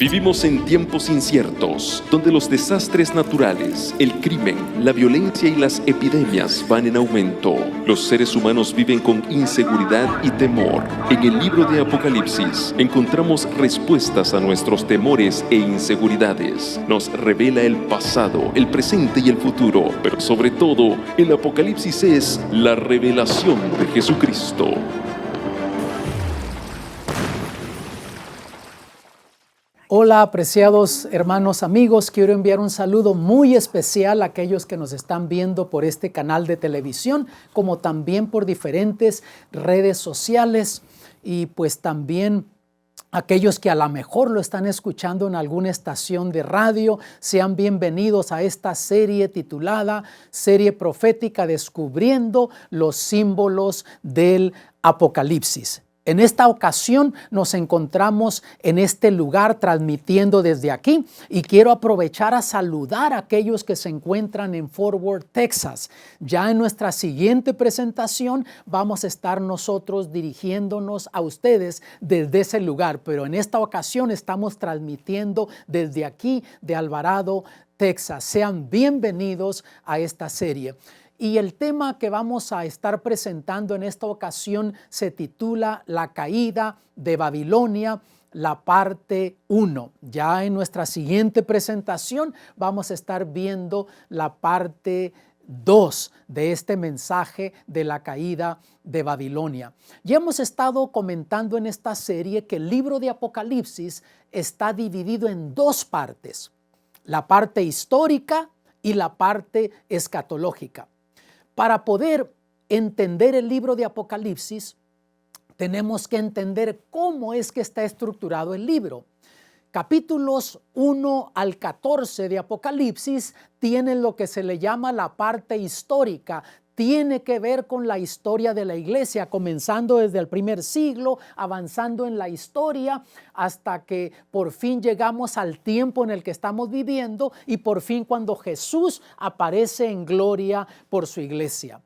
Vivimos en tiempos inciertos, donde los desastres naturales, el crimen, la violencia y las epidemias van en aumento. Los seres humanos viven con inseguridad y temor. En el libro de Apocalipsis encontramos respuestas a nuestros temores e inseguridades. Nos revela el pasado, el presente y el futuro, pero sobre todo, el Apocalipsis es la revelación de Jesucristo. Hola, apreciados hermanos, amigos. Quiero enviar un saludo muy especial a aquellos que nos están viendo por este canal de televisión, como también por diferentes redes sociales y pues también aquellos que a lo mejor lo están escuchando en alguna estación de radio. Sean bienvenidos a esta serie titulada Serie Profética Descubriendo los Símbolos del Apocalipsis. En esta ocasión nos encontramos en este lugar transmitiendo desde aquí y quiero aprovechar a saludar a aquellos que se encuentran en Fort Worth, Texas. Ya en nuestra siguiente presentación vamos a estar nosotros dirigiéndonos a ustedes desde ese lugar, pero en esta ocasión estamos transmitiendo desde aquí de Alvarado, Texas. Sean bienvenidos a esta serie. Y el tema que vamos a estar presentando en esta ocasión se titula La caída de Babilonia, la parte 1. Ya en nuestra siguiente presentación vamos a estar viendo la parte 2 de este mensaje de la caída de Babilonia. Ya hemos estado comentando en esta serie que el libro de Apocalipsis está dividido en dos partes, la parte histórica y la parte escatológica. Para poder entender el libro de Apocalipsis, tenemos que entender cómo es que está estructurado el libro. Capítulos 1 al 14 de Apocalipsis tienen lo que se le llama la parte histórica. Tiene que ver con la historia de la iglesia, comenzando desde el primer siglo, avanzando en la historia hasta que por fin llegamos al tiempo en el que estamos viviendo y por fin cuando Jesús aparece en gloria por su iglesia.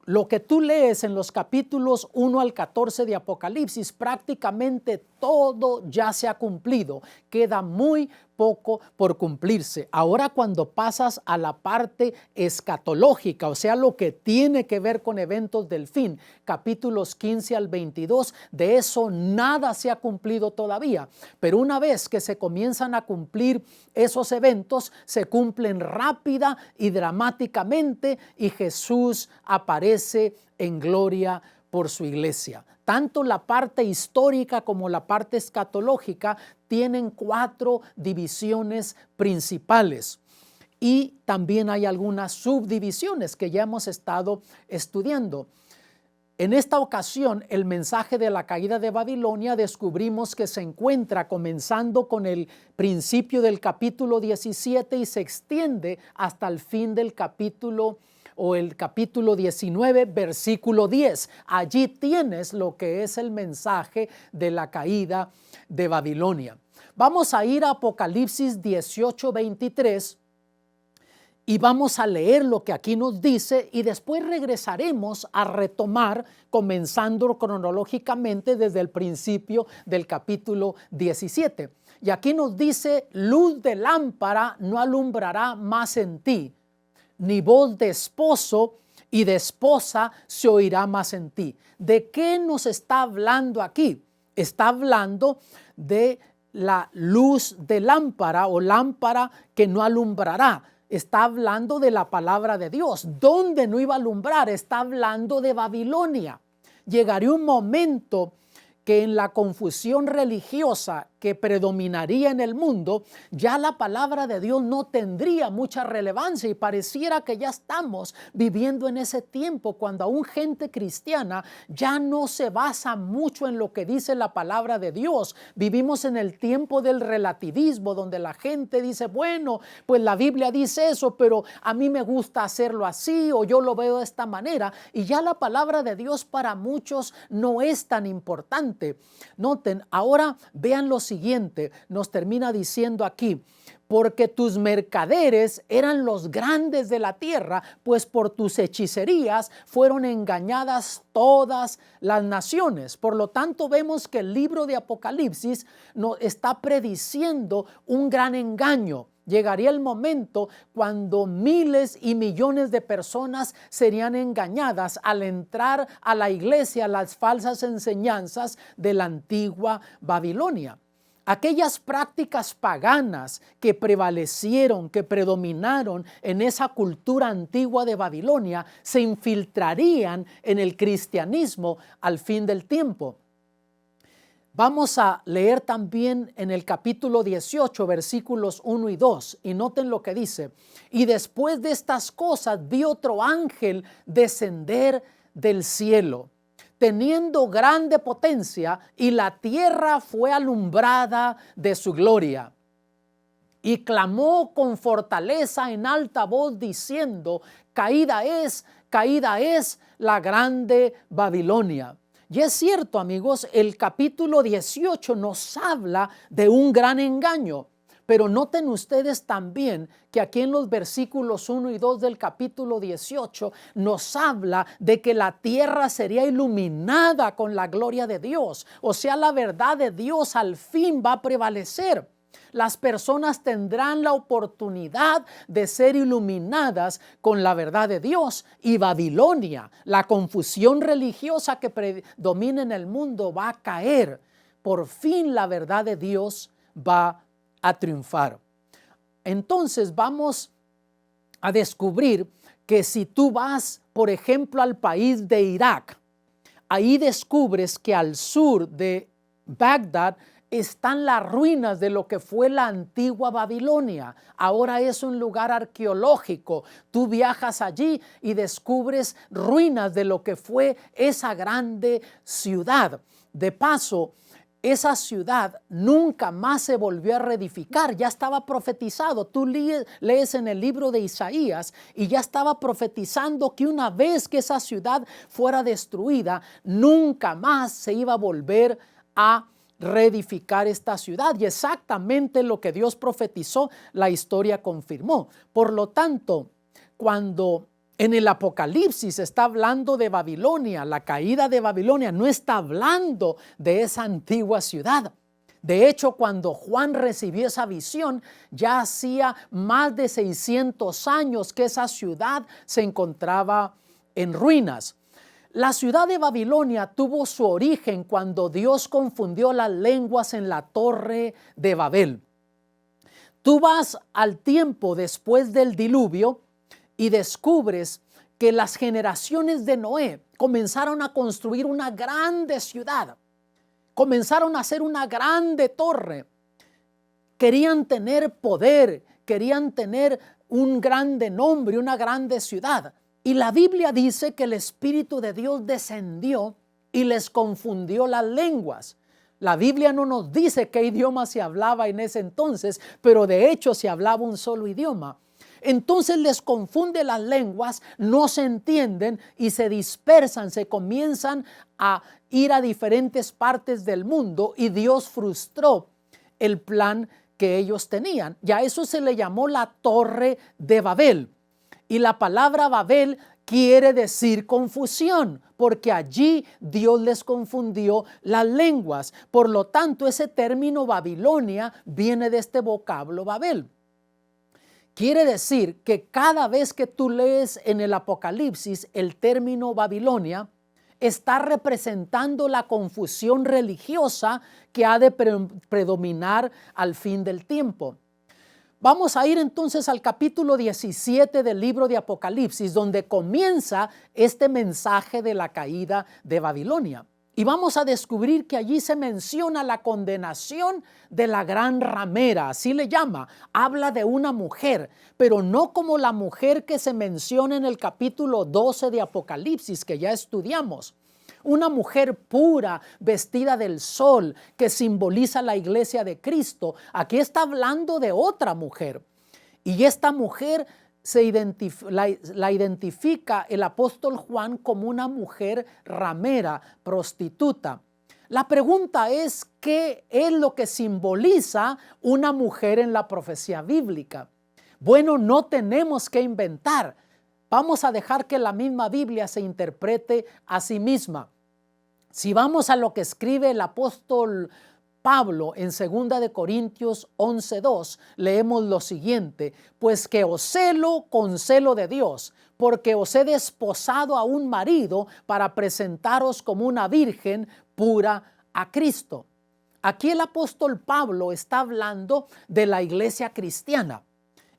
Lo que tú lees en los capítulos 1 al 14 de Apocalipsis, prácticamente todo ya se ha cumplido. Queda muy poco por cumplirse. Ahora cuando pasas a la parte escatológica, o sea, lo que tiene que ver con eventos del fin, capítulos 15 al 22, de eso nada se ha cumplido todavía. Pero una vez que se comienzan a cumplir esos eventos, se cumplen rápida y dramáticamente y Jesús aparece en gloria por su iglesia. Tanto la parte histórica como la parte escatológica tienen 4 divisiones principales y también hay algunas subdivisiones que ya hemos estado estudiando. En esta ocasión, el mensaje de la caída de Babilonia descubrimos que se encuentra comenzando con el principio del capítulo 17 y se extiende hasta el fin del capítulo o el capítulo 19, versículo 10. Allí tienes lo que es el mensaje de la caída de Babilonia. Vamos a ir a Apocalipsis 18, 23 y vamos a leer lo que aquí nos dice y después regresaremos a retomar comenzando cronológicamente desde el principio del capítulo 17. Y aquí nos dice, luz de lámpara no alumbrará más en ti, ni voz de esposo y de esposa se oirá más en ti. ¿De qué nos está hablando aquí? Está hablando de la luz de lámpara o lámpara que no alumbrará. Está hablando de la palabra de Dios. ¿Dónde no iba a alumbrar? Está hablando de Babilonia. Llegaría un momento que en la confusión religiosa que predominaría en el mundo, ya la palabra de Dios no tendría mucha relevancia y pareciera que ya estamos viviendo en ese tiempo cuando aún gente cristiana ya no se basa mucho en lo que dice la palabra de Dios. Vivimos en el tiempo del relativismo donde la gente dice, bueno, pues la Biblia dice eso, pero a mí me gusta hacerlo así o yo lo veo de esta manera y ya la palabra de Dios para muchos no es tan importante. Noten, ahora vean los siguiente, nos termina diciendo aquí: porque tus mercaderes eran los grandes de la tierra, pues por tus hechicerías fueron engañadas todas las naciones. Por lo tanto, vemos que el libro de Apocalipsis nos está prediciendo un gran engaño. Llegaría el momento cuando miles y millones de personas serían engañadas al entrar a la iglesia las falsas enseñanzas de la antigua Babilonia. Aquellas prácticas paganas que prevalecieron, que predominaron en esa cultura antigua de Babilonia, se infiltrarían en el cristianismo al fin del tiempo. Vamos a leer también en el capítulo 18, versículos 1 y 2, y noten lo que dice: y después de estas cosas vi otro ángel descender del cielo, teniendo grande potencia, y la tierra fue alumbrada de su gloria. Y clamó con fortaleza en alta voz, diciendo: caída es la grande Babilonia. Y es cierto, amigos, el capítulo 18 nos habla de un gran engaño. Pero noten ustedes también que aquí en los versículos 1 y 2 del capítulo 18 nos habla de que la tierra sería iluminada con la gloria de Dios. O sea, la verdad de Dios al fin va a prevalecer. Las personas tendrán la oportunidad de ser iluminadas con la verdad de Dios, y Babilonia, la confusión religiosa que predomina en el mundo, va a caer. Por fin la verdad de Dios va a triunfar. Entonces vamos a descubrir que si tú vas, por ejemplo, al país de Irak, ahí descubres que al sur de Bagdad están las ruinas de lo que fue la antigua Babilonia. Ahora es un lugar arqueológico. Tú viajas allí y descubres ruinas de lo que fue esa grande ciudad. De paso, esa ciudad nunca más se volvió a reedificar. Ya estaba profetizado. Tú lees en el libro de Isaías y ya estaba profetizando que una vez que esa ciudad fuera destruida, nunca más se iba a volver a reedificar esta ciudad. Y exactamente lo que Dios profetizó, la historia confirmó. Por lo tanto, cuando en el Apocalipsis está hablando de Babilonia, la caída de Babilonia, no está hablando de esa antigua ciudad. De hecho, cuando Juan recibió esa visión, ya hacía más de 600 años que esa ciudad se encontraba en ruinas. La ciudad de Babilonia tuvo su origen cuando Dios confundió las lenguas en la torre de Babel. Tú vas al tiempo después del diluvio y descubres que las generaciones de Noé comenzaron a construir una grande ciudad. Comenzaron a hacer una grande torre. Querían tener poder, querían tener un grande nombre, una grande ciudad. Y la Biblia dice que el Espíritu de Dios descendió y les confundió las lenguas. La Biblia no nos dice qué idioma se hablaba en ese entonces, pero de hecho se hablaba un solo idioma. Entonces les confunde las lenguas, no se entienden y se dispersan, se comienzan a ir a diferentes partes del mundo, y Dios frustró el plan que ellos tenían. Y a eso se le llamó la Torre de Babel. Y la palabra Babel quiere decir confusión, porque allí Dios les confundió las lenguas. Por lo tanto, ese término Babilonia viene de este vocablo Babel. Quiere decir que cada vez que tú lees en el Apocalipsis el término Babilonia, está representando la confusión religiosa que ha de predominar al fin del tiempo. Vamos a ir entonces al capítulo 17 del libro de Apocalipsis, donde comienza este mensaje de la caída de Babilonia. Y vamos a descubrir que allí se menciona la condenación de la gran ramera, así le llama. Habla de una mujer, pero no como la mujer que se menciona en el capítulo 12 de Apocalipsis, que ya estudiamos. Una mujer pura, vestida del sol, que simboliza la iglesia de Cristo. Aquí está hablando de otra mujer. Y esta mujer la identifica el apóstol Juan como una mujer ramera, prostituta. La pregunta es, ¿qué es lo que simboliza una mujer en la profecía bíblica? Bueno, no tenemos que inventar. Vamos a dejar que la misma Biblia se interprete a sí misma. Si vamos a lo que escribe el apóstol Pablo en 2 de Corintios 11:2, leemos lo siguiente: pues que os celo con celo de Dios, porque os he desposado a un marido para presentaros como una virgen pura a Cristo. Aquí el apóstol Pablo está hablando de la iglesia cristiana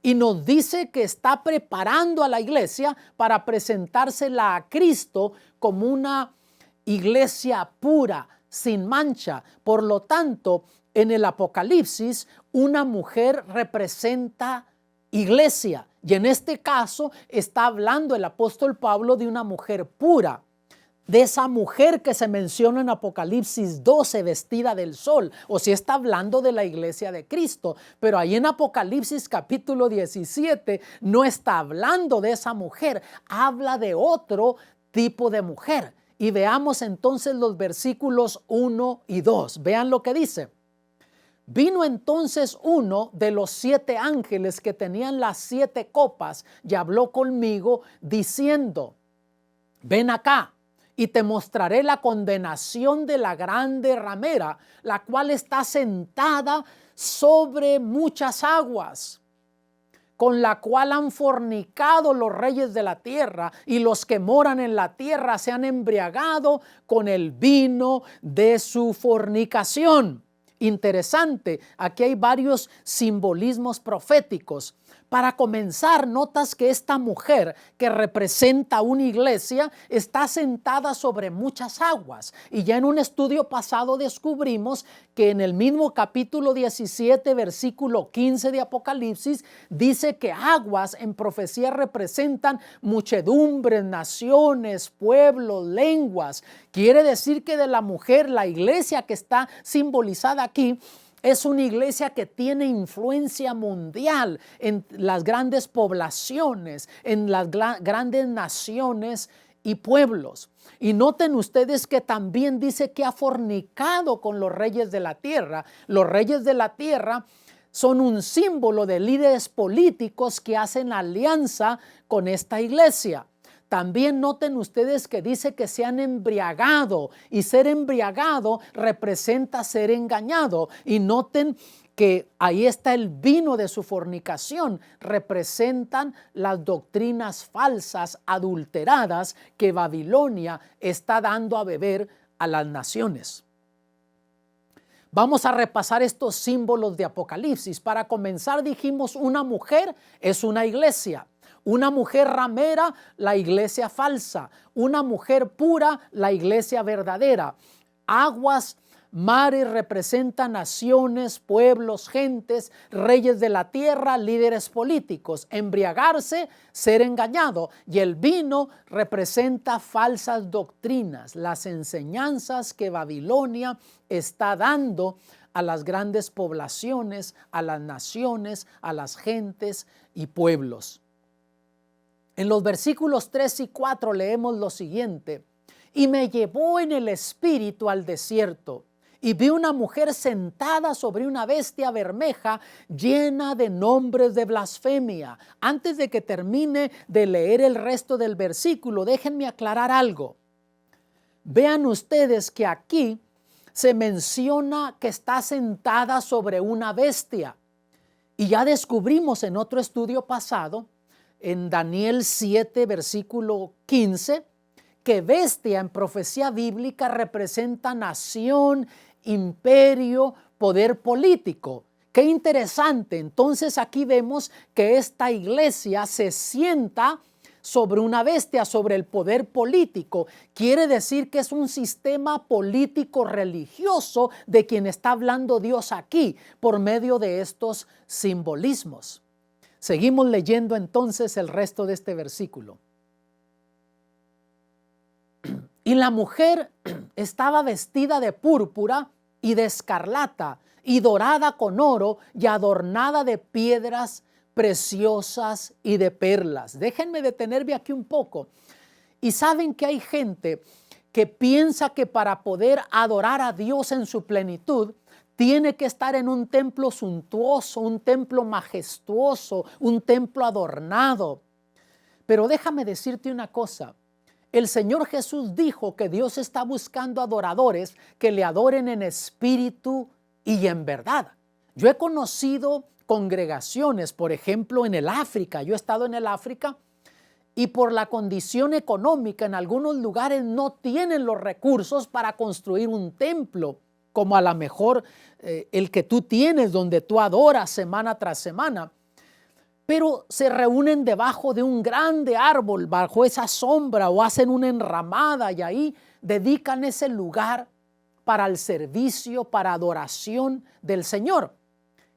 y nos dice que está preparando a la iglesia para presentársela a Cristo como una iglesia pura, sin mancha. Por lo tanto, en el Apocalipsis, una mujer representa iglesia. Y en este caso está hablando el apóstol Pablo de una mujer pura, de esa mujer que se menciona en Apocalipsis 12 vestida del sol, o si está hablando de la iglesia de Cristo. Pero ahí en Apocalipsis capítulo 17 no está hablando de esa mujer, habla de otro tipo de mujer. Y veamos entonces los versículos 1 y 2. Vean lo que dice. Vino entonces uno de los 7 ángeles que tenían las 7 copas y habló conmigo diciendo: ven acá y te mostraré la condenación de la grande ramera, la cual está sentada sobre muchas aguas, con la cual han fornicado los reyes de la tierra, y los que moran en la tierra se han embriagado con el vino de su fornicación. Interesante, aquí hay varios simbolismos proféticos. Para comenzar, notas que esta mujer que representa una iglesia está sentada sobre muchas aguas. Y ya en un estudio pasado descubrimos que en el mismo capítulo 17, versículo 15 de Apocalipsis, dice que aguas en profecía representan muchedumbres, naciones, pueblos, lenguas. Quiere decir que de la mujer, la iglesia que está simbolizada aquí, es una iglesia que tiene influencia mundial en las grandes poblaciones, en las grandes naciones y pueblos. Y noten ustedes que también dice que ha fornicado con los reyes de la tierra. Los reyes de la tierra son un símbolo de líderes políticos que hacen alianza con esta iglesia. También noten ustedes que dice que se han embriagado, y ser embriagado representa ser engañado. Y noten que ahí está el vino de su fornicación, representan las doctrinas falsas, adulteradas, que Babilonia está dando a beber a las naciones. Vamos a repasar estos símbolos de Apocalipsis. Para comenzar, dijimos, una mujer es una iglesia. Una mujer ramera, la iglesia falsa. Una mujer pura, la iglesia verdadera. Aguas, mares representan naciones, pueblos, gentes, reyes de la tierra, líderes políticos. Embriagarse, ser engañado. Y el vino representa falsas doctrinas, las enseñanzas que Babilonia está dando a las grandes poblaciones, a las naciones, a las gentes y pueblos. En los versículos 3 y 4 leemos lo siguiente: y me llevó en el espíritu al desierto, y vi una mujer sentada sobre una bestia bermeja llena de nombres de blasfemia. Antes de que termine de leer el resto del versículo, déjenme aclarar algo. Vean ustedes que aquí se menciona que está sentada sobre una bestia. Y ya descubrimos en otro estudio pasado, en Daniel 7, versículo 15, que bestia en profecía bíblica representa nación, imperio, poder político. Qué interesante. Entonces aquí vemos que esta iglesia se sienta sobre una bestia, sobre el poder político. Quiere decir que es un sistema político religioso de quien está hablando Dios aquí por medio de estos simbolismos. Seguimos leyendo entonces el resto de este versículo. Y la mujer estaba vestida de púrpura y de escarlata y dorada con oro y adornada de piedras preciosas y de perlas. Déjenme detenerme aquí un poco. Y saben que hay gente que piensa que para poder adorar a Dios en su plenitud, tiene que estar en un templo suntuoso, un templo majestuoso, un templo adornado. Pero déjame decirte una cosa. El Señor Jesús dijo que Dios está buscando adoradores que le adoren en espíritu y en verdad. Yo he conocido congregaciones, por ejemplo, en el África. Yo he estado en el África y por la condición económica en algunos lugares no tienen los recursos para construir un templo, como a lo mejor el que tú tienes, donde tú adoras semana tras semana. Pero se reúnen debajo de un grande árbol, bajo esa sombra, o hacen una enramada y ahí dedican ese lugar para el servicio, para adoración del Señor.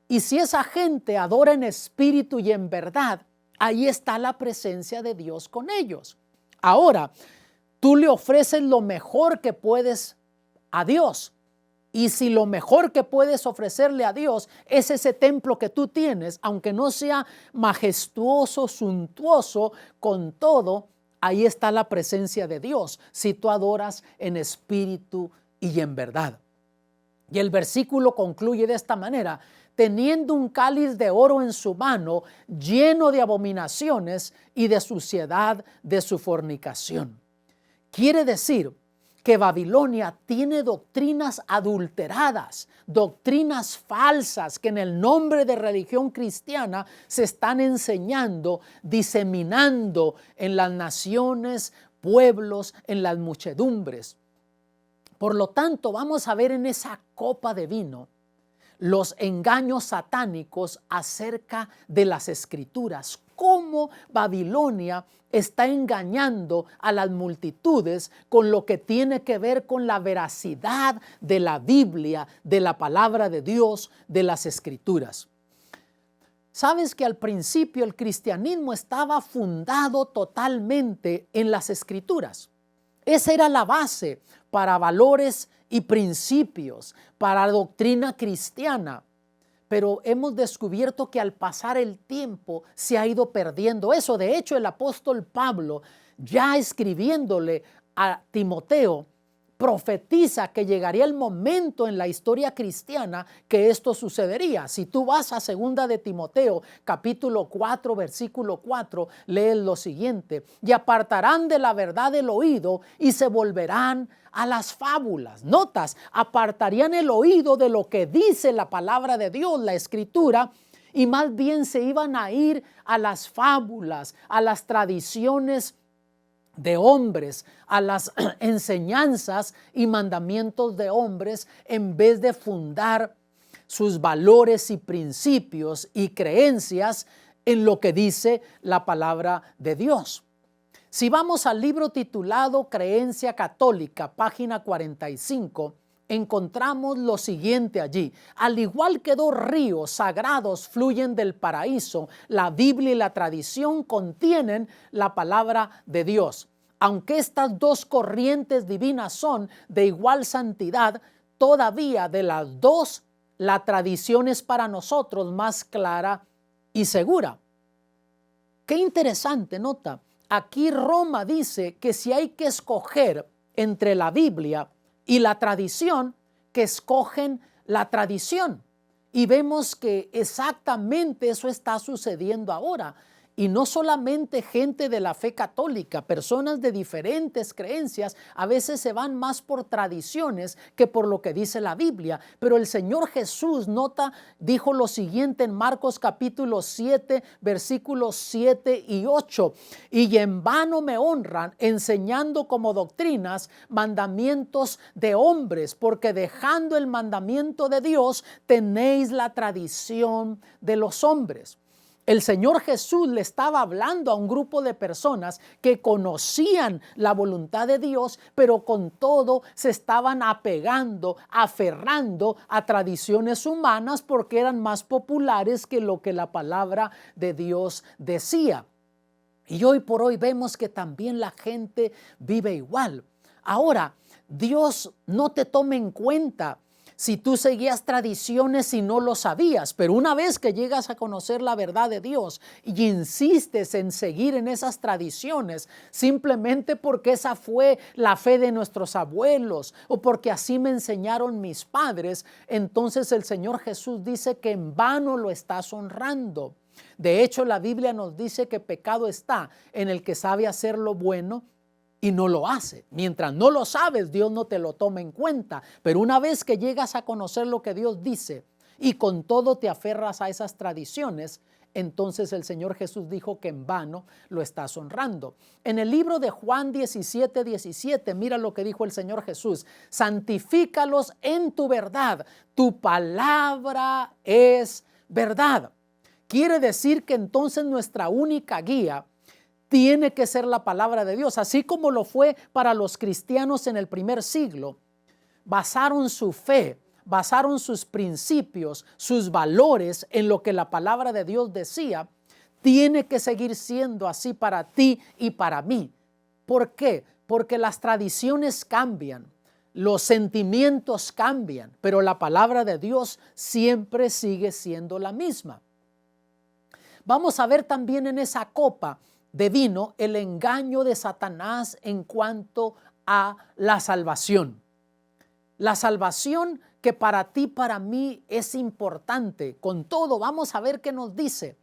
Y si esa gente adora en espíritu y en verdad, ahí está la presencia de Dios con ellos. Ahora, tú le ofreces lo mejor que puedes a Dios. Y si lo mejor que puedes ofrecerle a Dios es ese templo que tú tienes, aunque no sea majestuoso, suntuoso, con todo, ahí está la presencia de Dios, si tú adoras en espíritu y en verdad. Y el versículo concluye de esta manera: teniendo un cáliz de oro en su mano, lleno de abominaciones y de suciedad de su fornicación. Quiere decir que Babilonia tiene doctrinas adulteradas, doctrinas falsas que en el nombre de religión cristiana se están enseñando, diseminando en las naciones, pueblos, en las muchedumbres. Por lo tanto, vamos a ver en esa copa de vino los engaños satánicos acerca de las Escrituras, cómo Babilonia está engañando a las multitudes con lo que tiene que ver con la veracidad de la Biblia, de la palabra de Dios, de las Escrituras. Sabes que al principio el cristianismo estaba fundado totalmente en las Escrituras. Esa era la base para valores y principios, para la doctrina cristiana. Pero hemos descubierto que al pasar el tiempo se ha ido perdiendo eso. De hecho, el apóstol Pablo, ya escribiéndole a Timoteo, profetiza que llegaría el momento en la historia cristiana que esto sucedería. Si tú vas a 2 de Timoteo, capítulo 4, versículo 4, lees lo siguiente: y apartarán de la verdad el oído y se volverán a las fábulas. Notas, apartarían el oído de lo que dice la palabra de Dios, la Escritura, y más bien se iban a ir a las fábulas, a las tradiciones de hombres, a las enseñanzas y mandamientos de hombres, en vez de fundar sus valores y principios y creencias en lo que dice la palabra de Dios. Si vamos al libro titulado Creencia Católica, página 45, encontramos lo siguiente allí: al igual que dos ríos sagrados fluyen del paraíso, la Biblia y la tradición contienen la palabra de Dios. Aunque estas dos corrientes divinas son de igual santidad, todavía de las dos, la tradición es para nosotros más clara y segura. Qué interesante, nota. Aquí Roma dice que si hay que escoger entre la Biblia y la tradición, que escogen la tradición. Y vemos que exactamente eso está sucediendo ahora. Y no solamente gente de la fe católica, personas de diferentes creencias a veces se van más por tradiciones que por lo que dice la Biblia. Pero el Señor Jesús, nota, dijo lo siguiente en Marcos capítulo 7, versículos 7 y 8. Y en vano me honran, enseñando como doctrinas mandamientos de hombres, porque dejando el mandamiento de Dios, tenéis la tradición de los hombres. El Señor Jesús le estaba hablando a un grupo de personas que conocían la voluntad de Dios, pero con todo se estaban apegando, aferrando a tradiciones humanas porque eran más populares que lo que la palabra de Dios decía. Y hoy por hoy vemos que también la gente vive igual. Ahora, Dios no te toma en cuenta si tú seguías tradiciones y no lo sabías, pero una vez que llegas a conocer la verdad de Dios y insistes en seguir en esas tradiciones, simplemente porque esa fue la fe de nuestros abuelos o porque así me enseñaron mis padres, entonces el Señor Jesús dice que en vano lo estás honrando. De hecho, la Biblia nos dice que pecado está en el que sabe hacer lo bueno y no lo hace. Mientras no lo sabes, Dios no te lo toma en cuenta. Pero una vez que llegas a conocer lo que Dios dice y con todo te aferras a esas tradiciones, entonces el Señor Jesús dijo que en vano lo estás honrando. En el libro de Juan 17:17, mira lo que dijo el Señor Jesús: santifícalos en tu verdad, tu palabra es verdad. Quiere decir que entonces nuestra única guía tiene que ser la palabra de Dios, así como lo fue para los cristianos en el primer siglo. Basaron su fe, basaron sus principios, sus valores en lo que la palabra de Dios decía. Tiene que seguir siendo así para ti y para mí. ¿Por qué? Porque las tradiciones cambian, los sentimientos cambian, pero la palabra de Dios siempre sigue siendo la misma. Vamos a ver también en esa copa de vino el engaño de Satanás en cuanto a la salvación. La salvación que para ti, para mí es importante. Con todo, vamos a ver qué nos dice.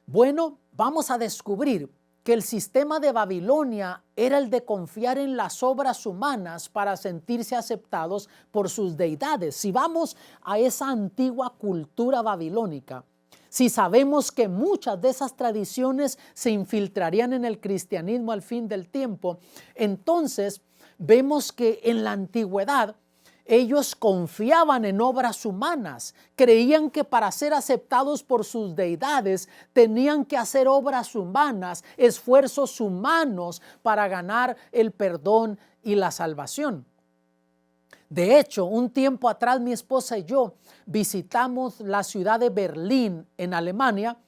Bueno, vamos a descubrir que el sistema de Babilonia era el de confiar en las obras humanas para sentirse aceptados por sus deidades. Si vamos a esa antigua cultura babilónica, si sabemos que muchas de esas tradiciones se infiltrarían en el cristianismo al fin del tiempo, entonces vemos que en la antigüedad ellos confiaban en obras humanas, creían que para ser aceptados por sus deidades tenían que hacer obras humanas, esfuerzos humanos para ganar el perdón y la salvación. De hecho, un tiempo atrás mi esposa y yo visitamos la ciudad de Berlín en Alemania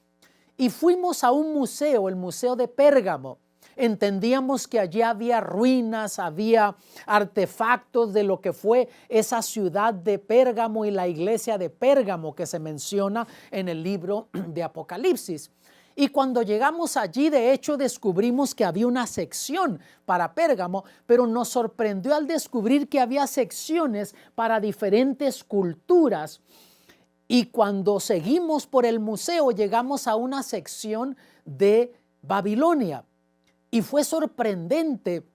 y fuimos a un museo, el Museo de Pérgamo. Entendíamos que allí había ruinas, había artefactos de lo que fue esa ciudad de Pérgamo y la iglesia de Pérgamo que se menciona en el libro de Apocalipsis. Y cuando llegamos allí, de hecho, descubrimos que había una sección para Pérgamo, pero nos sorprendió al descubrir que había secciones para diferentes culturas. Y cuando seguimos por el museo, llegamos a una sección de Babilonia. Y fue sorprendente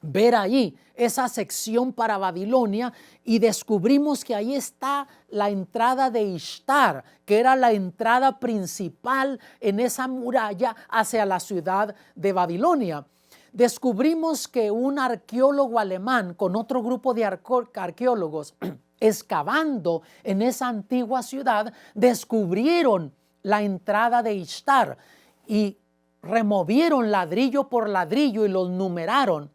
ver ahí esa sección para Babilonia y descubrimos que ahí está la entrada de Ishtar, que era la entrada principal en esa muralla hacia la ciudad de Babilonia. Descubrimos que un arqueólogo alemán con otro grupo de arqueólogos excavando en esa antigua ciudad descubrieron la entrada de Ishtar y removieron ladrillo por ladrillo y los numeraron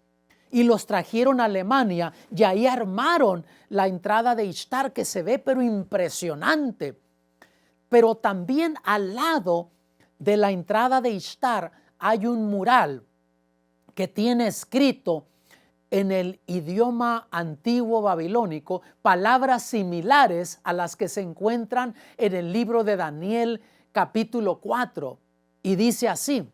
y los trajeron a Alemania y ahí armaron la entrada de Ishtar, que se ve pero impresionante. Pero también al lado de la entrada de Ishtar hay un mural que tiene escrito en el idioma antiguo babilónico palabras similares a las que se encuentran en el libro de Daniel capítulo 4 y dice así: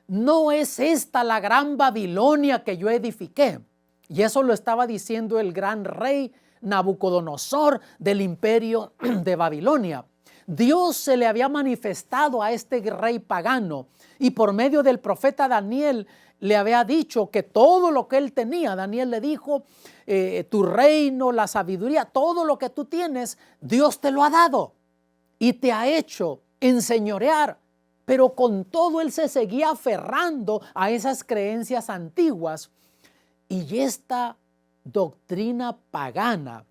¿no es esta la gran Babilonia que yo edifiqué? Y eso lo estaba diciendo el gran rey Nabucodonosor del imperio de Babilonia. Dios se le había manifestado a este rey pagano y por medio del profeta Daniel le había dicho que todo lo que él tenía, Daniel le dijo, tu reino, la sabiduría, todo lo que tú tienes, Dios te lo ha dado y te ha hecho enseñorear. Pero con todo él se seguía aferrando a esas creencias antiguas. Y esta doctrina pagana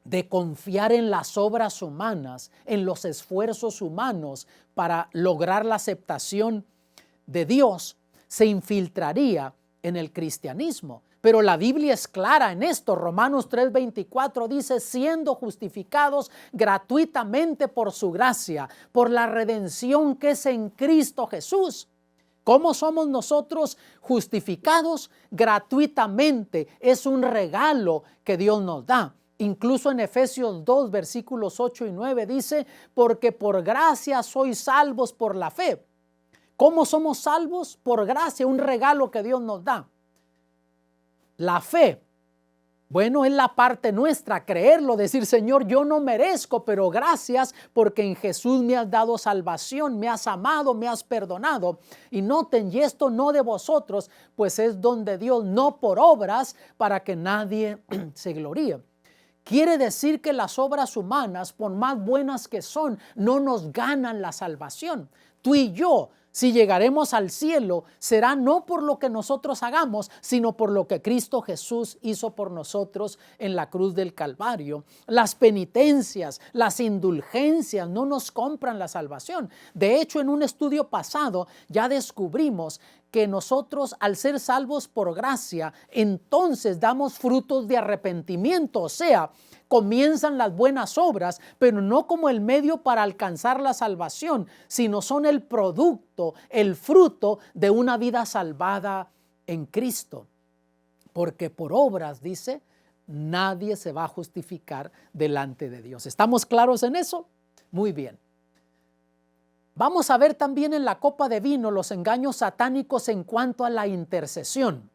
de confiar en las obras humanas, en los esfuerzos humanos para lograr la aceptación de Dios, se infiltraría en el cristianismo. Pero la Biblia es clara en esto. Romanos 3:24 dice: siendo justificados gratuitamente por su gracia, por la redención que es en Cristo Jesús. ¿Cómo somos nosotros justificados? Gratuitamente. Es un regalo que Dios nos da. Incluso en Efesios 2, versículos 8 y 9 dice, porque por gracia sois salvos por la fe. ¿Cómo somos salvos? Por gracia, un regalo que Dios nos da. La fe, bueno, es la parte nuestra, creerlo, decir, Señor, yo no merezco, pero gracias porque en Jesús me has dado salvación, me has amado, me has perdonado. Y noten, y esto no de vosotros, pues es don de Dios, no por obras, para que nadie se gloríe. Quiere decir que las obras humanas, por más buenas que son, no nos ganan la salvación. Tú y yo, si llegaremos al cielo, será no por lo que nosotros hagamos, sino por lo que Cristo Jesús hizo por nosotros en la cruz del Calvario. Las penitencias, las indulgencias no nos compran la salvación. De hecho, en un estudio pasado ya descubrimos que nosotros, al ser salvos por gracia, entonces damos frutos de arrepentimiento, o sea, comienzan las buenas obras, pero no como el medio para alcanzar la salvación, sino son el producto, el fruto de una vida salvada en Cristo. Porque por obras, dice, nadie se va a justificar delante de Dios. ¿Estamos claros en eso? Muy bien. Vamos a ver también en la copa de vino los engaños satánicos en cuanto a la intercesión.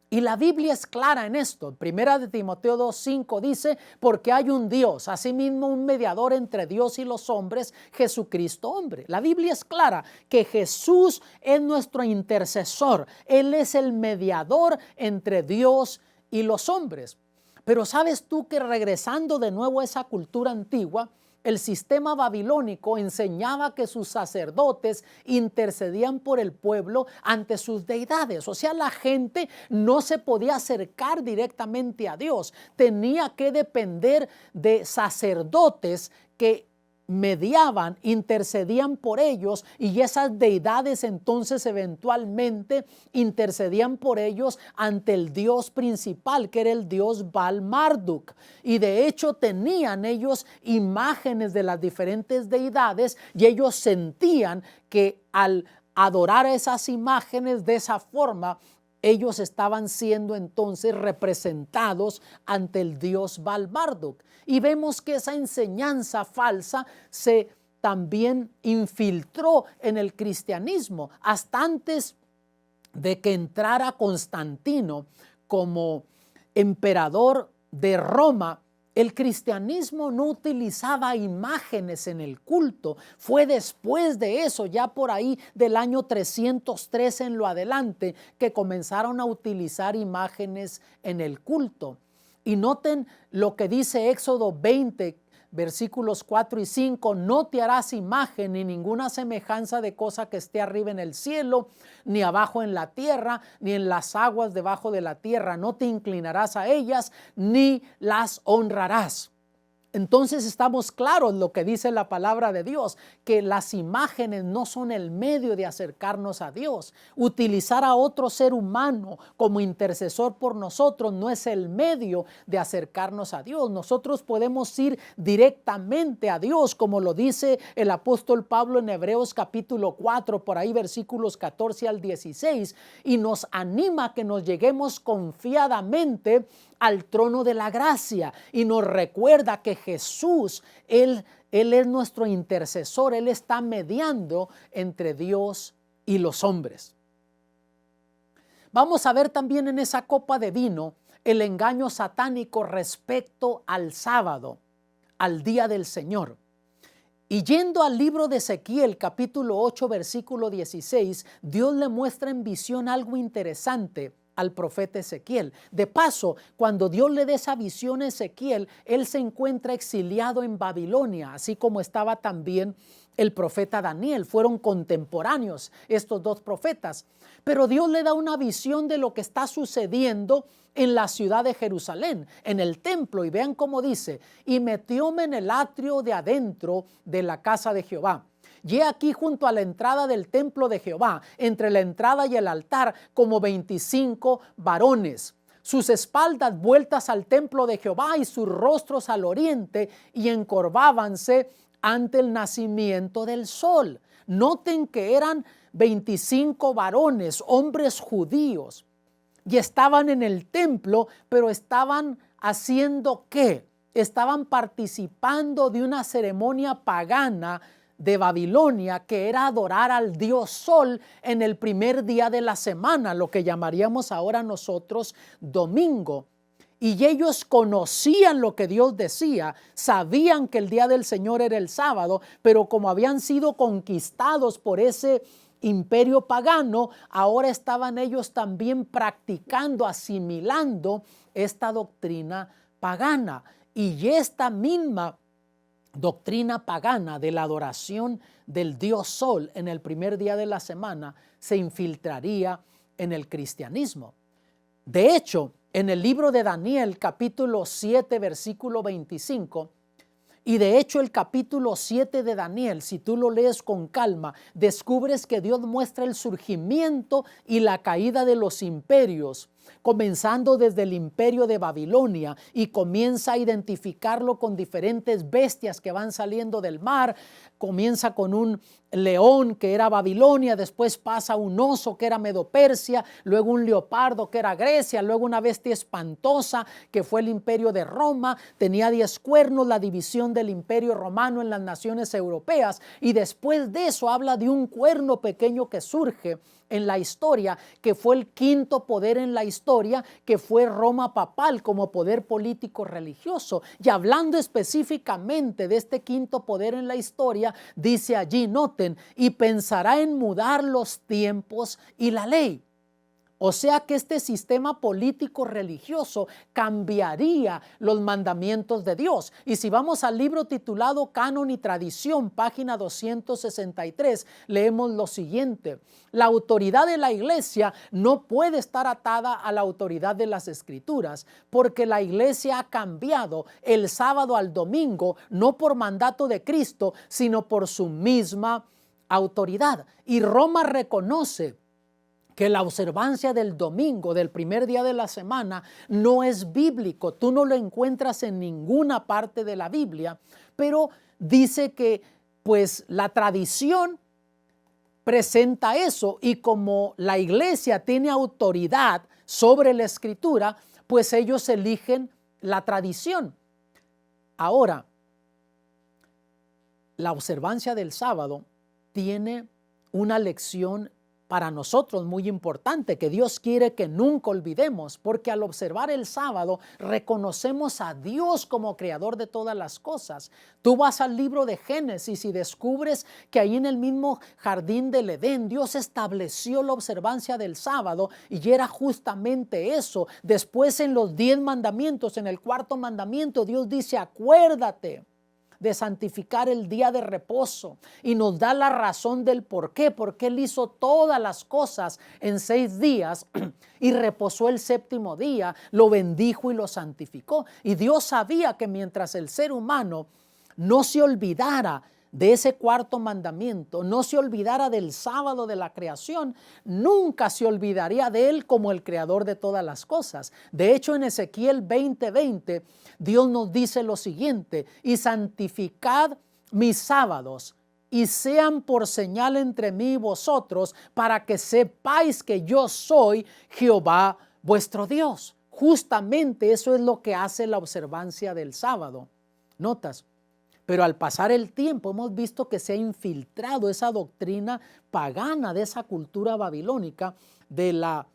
Y la Biblia es clara en esto. Primera de Timoteo 2:5 dice, porque hay un Dios, asimismo un mediador entre Dios y los hombres, Jesucristo hombre. La Biblia es clara que Jesús es nuestro intercesor. Él es el mediador entre Dios y los hombres. Pero ¿sabes tú que regresando de nuevo a esa cultura antigua, el sistema babilónico enseñaba que sus sacerdotes intercedían por el pueblo ante sus deidades? O sea, la gente no se podía acercar directamente a Dios. Tenía que depender de sacerdotes que mediaban, intercedían por ellos, y esas deidades entonces eventualmente intercedían por ellos ante el dios principal, que era el dios Baal-Marduk. Y de hecho tenían ellos imágenes de las diferentes deidades, y ellos sentían que al adorar a esas imágenes de esa forma, ellos estaban siendo entonces representados ante el dios Baal-Marduk. Y vemos que esa enseñanza falsa se también infiltró en el cristianismo. Hasta antes de que entrara Constantino como emperador de Roma, el cristianismo no utilizaba imágenes en el culto. Fue después de eso, ya por ahí del año 303 en lo adelante, que comenzaron a utilizar imágenes en el culto. Y noten lo que dice Éxodo 20, versículos 4 y 5, no te harás imagen ni ninguna semejanza de cosa que esté arriba en el cielo, ni abajo en la tierra, ni en las aguas debajo de la tierra. No te inclinarás a ellas, ni las honrarás. Entonces estamos claros lo que dice la palabra de Dios, que las imágenes no son el medio de acercarnos a Dios. Utilizar a otro ser humano como intercesor por nosotros no es el medio de acercarnos a Dios. Nosotros podemos ir directamente a Dios, como lo dice el apóstol Pablo en Hebreos capítulo 4, por ahí versículos 14 al 16, y nos anima a que nos lleguemos confiadamente al trono de la gracia, y nos recuerda que Jesús, Él es nuestro intercesor. Él está mediando entre Dios y los hombres. Vamos a ver también en esa copa de vino el engaño satánico respecto al sábado, al día del Señor. Y yendo al libro de Ezequiel, capítulo 8, versículo 16, Dios le muestra en visión algo interesante al profeta Ezequiel. De paso, cuando Dios le dé esa visión a Ezequiel, él se encuentra exiliado en Babilonia, así como estaba también el profeta Daniel. Fueron contemporáneos estos dos profetas. Pero Dios le da una visión de lo que está sucediendo en la ciudad de Jerusalén, en el templo. Y vean cómo dice, y metióme en el atrio de adentro de la casa de Jehová. Y he aquí junto a la entrada del templo de Jehová, entre la entrada y el altar, como 25 varones, sus espaldas vueltas al templo de Jehová y sus rostros al oriente, y encorvábanse ante el nacimiento del sol. Noten que eran 25 varones, hombres judíos, y estaban en el templo, pero estaban haciendo ¿qué? estaban participando de una ceremonia pagana de Babilonia, que era adorar al dios Sol en el primer día de la semana, lo que llamaríamos ahora nosotros domingo. Y ellos conocían lo que Dios decía, sabían que el día del Señor era el sábado, pero como habían sido conquistados por ese imperio pagano, ahora estaban ellos también practicando, asimilando esta doctrina pagana. Y esta misma doctrina pagana de la adoración del dios Sol en el primer día de la semana se infiltraría en el cristianismo. De hecho, en el libro de Daniel, capítulo 7, versículo 25, y de hecho el capítulo 7 de Daniel, si tú lo lees con calma, descubres que Dios muestra el surgimiento y la caída de los imperios, comenzando desde el imperio de Babilonia, y comienza a identificarlo con diferentes bestias que van saliendo del mar. Comienza con un león que era Babilonia, después pasa un oso que era Medo-Persia, luego un leopardo que era Grecia, luego una bestia espantosa que fue el imperio de Roma, tenía 10 cuernos, la división del imperio romano en las naciones europeas, y después de eso habla de un cuerno pequeño que surge en la historia, que fue el quinto poder en la historia, que fue Roma papal como poder político religioso. Y hablando específicamente de este quinto poder en la historia, dice allí, noten, y pensará en mudar los tiempos y la ley. O sea que este sistema político religioso cambiaría los mandamientos de Dios. Y si vamos al libro titulado Canon y Tradición, página 263, leemos lo siguiente: la autoridad de la iglesia no puede estar atada a la autoridad de las escrituras, porque la iglesia ha cambiado el sábado al domingo, no por mandato de Cristo, sino por su misma autoridad. Y Roma reconoce que la observancia del domingo, del primer día de la semana, no es bíblico. Tú no lo encuentras en ninguna parte de la Biblia, pero dice que pues la tradición presenta eso, y como la iglesia tiene autoridad sobre la escritura, pues ellos eligen la tradición. Ahora, la observancia del sábado tiene una lección para nosotros muy importante, que Dios quiere que nunca olvidemos, porque al observar el sábado reconocemos a Dios como creador de todas las cosas. Tú vas al libro de Génesis y descubres que ahí en el mismo jardín del Edén Dios estableció la observancia del sábado, y era justamente eso. Después en los 10 mandamientos, en el cuarto mandamiento, Dios dice: acuérdate de santificar el día de reposo, y nos da la razón del por qué, porque Él hizo todas las cosas en 6 días y reposó el séptimo día, lo bendijo y lo santificó. Y Dios sabía que mientras el ser humano no se olvidara de ese cuarto mandamiento, no se olvidara del sábado de la creación, nunca se olvidaría de Él como el creador de todas las cosas. De hecho, en Ezequiel 20:20, Dios nos dice lo siguiente: y santificad mis sábados, y sean por señal entre mí y vosotros, para que sepáis que yo soy Jehová vuestro Dios. Justamente eso es lo que hace la observancia del sábado. ¿Notas? Pero al pasar el tiempo hemos visto que se ha infiltrado esa doctrina pagana de esa cultura babilónica de la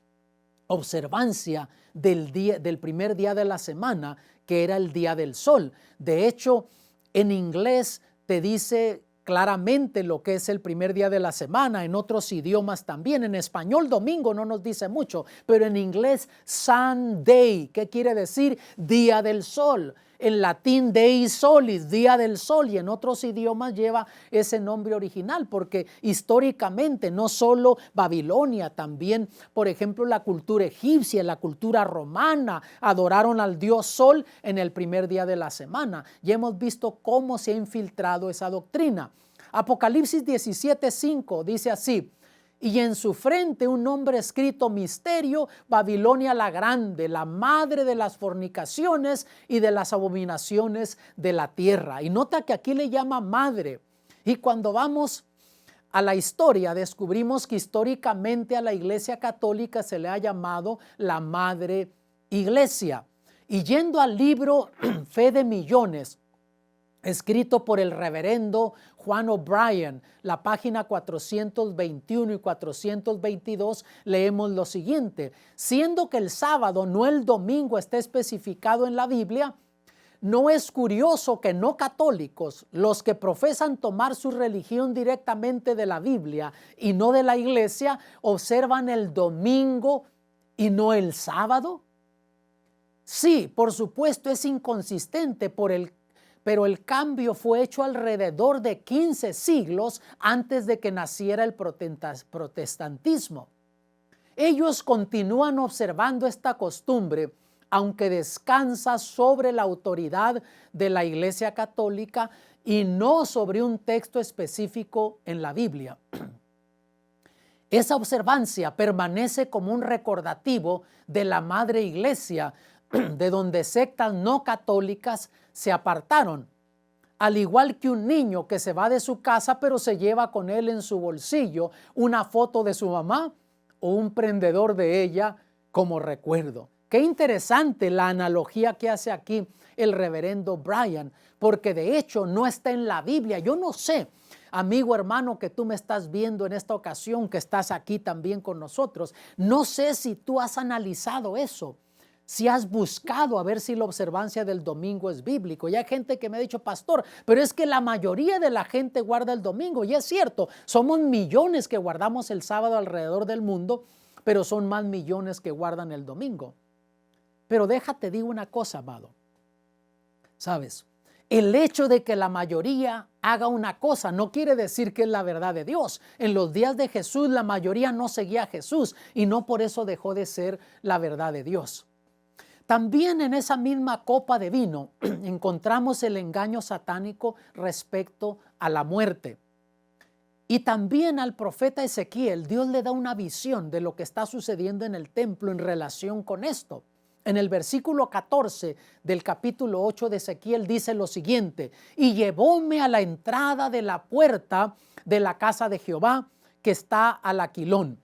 observancia del primer día de la semana, que era el día del sol. De hecho, en inglés te dice claramente lo que es el primer día de la semana, en otros idiomas también. En español, domingo no nos dice mucho, pero en inglés, Sunday, ¿qué quiere decir? Día del sol. En latín, Dei Solis, día del sol, y en otros idiomas lleva ese nombre original, porque históricamente no solo Babilonia, también, por ejemplo, la cultura egipcia, la cultura romana, adoraron al dios Sol en el primer día de la semana. Y hemos visto cómo se ha infiltrado esa doctrina. Apocalipsis 17:5 dice así: y en su frente un nombre escrito: Misterio, Babilonia la grande, la madre de las fornicaciones y de las abominaciones de la tierra. Y nota que aquí le llama madre. Y cuando vamos a la historia, descubrimos que históricamente a la Iglesia Católica se le ha llamado la Madre Iglesia. Y yendo al libro Fe de Millones, escrito por el reverendo Juan O'Brien, la página 421 y 422, leemos lo siguiente: siendo que el sábado, no el domingo, está especificado en la Biblia, no es curioso que no católicos, los que profesan tomar su religión directamente de la Biblia y no de la iglesia, observan el domingo y no el sábado. Sí, por supuesto es inconsistente pero el cambio fue hecho alrededor de 15 siglos antes de que naciera el protestantismo. Ellos continúan observando esta costumbre, aunque descansa sobre la autoridad de la Iglesia Católica y no sobre un texto específico en la Biblia. Esa observancia permanece como un recordativo de la Madre Iglesia, de donde sectas no católicas se apartaron, al igual que un niño que se va de su casa pero se lleva con él en su bolsillo una foto de su mamá o un prendedor de ella como recuerdo. Qué interesante la analogía que hace aquí el reverendo Brian, porque de hecho no está en la Biblia. Yo no sé, amigo hermano, que tú me estás viendo en esta ocasión, que estás aquí también con nosotros, no sé si tú has analizado eso, si has buscado a ver si la observancia del domingo es bíblico. Y hay gente que me ha dicho, pastor, pero es que la mayoría de la gente guarda el domingo. Y es cierto, somos millones que guardamos el sábado alrededor del mundo, pero son más millones que guardan el domingo. Pero déjate, digo una cosa, amado. ¿Sabes? El hecho de que la mayoría haga una cosa no quiere decir que es la verdad de Dios. En los días de Jesús la mayoría no seguía a Jesús y no por eso dejó de ser la verdad de Dios. También en esa misma copa de vino encontramos el engaño satánico respecto a la muerte. Y también al profeta Ezequiel, Dios le da una visión de lo que está sucediendo en el templo en relación con esto. En el versículo 14 del capítulo 8 de Ezequiel dice lo siguiente: y llevóme a la entrada de la puerta de la casa de Jehová que está al aquilón.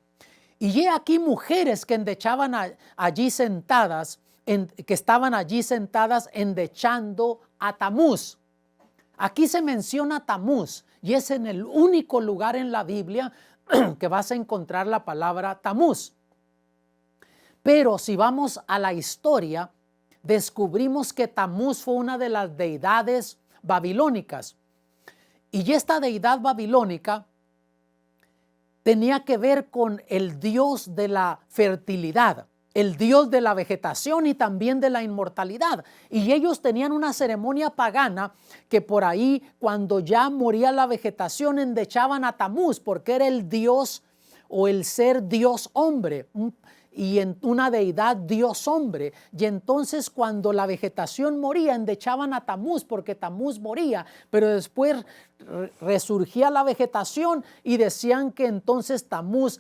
Y he aquí mujeres que endechaban allí sentadas, que estaban allí sentadas endechando a Tamuz. Aquí se menciona Tamuz y es en el único lugar en la Biblia que vas a encontrar la palabra Tamuz. Pero si vamos a la historia, descubrimos que Tamuz fue una de las deidades babilónicas. Y esta deidad babilónica tenía que ver con el dios de la fertilidad, el dios de la vegetación y también de la inmortalidad. Y ellos tenían una ceremonia pagana que por ahí, cuando ya moría la vegetación, endechaban a Tamuz, porque era el dios o el ser dios hombre, y en una deidad dios hombre. Y entonces cuando la vegetación moría, endechaban a Tamuz porque Tamuz moría, pero después resurgía la vegetación y decían que entonces Tamuz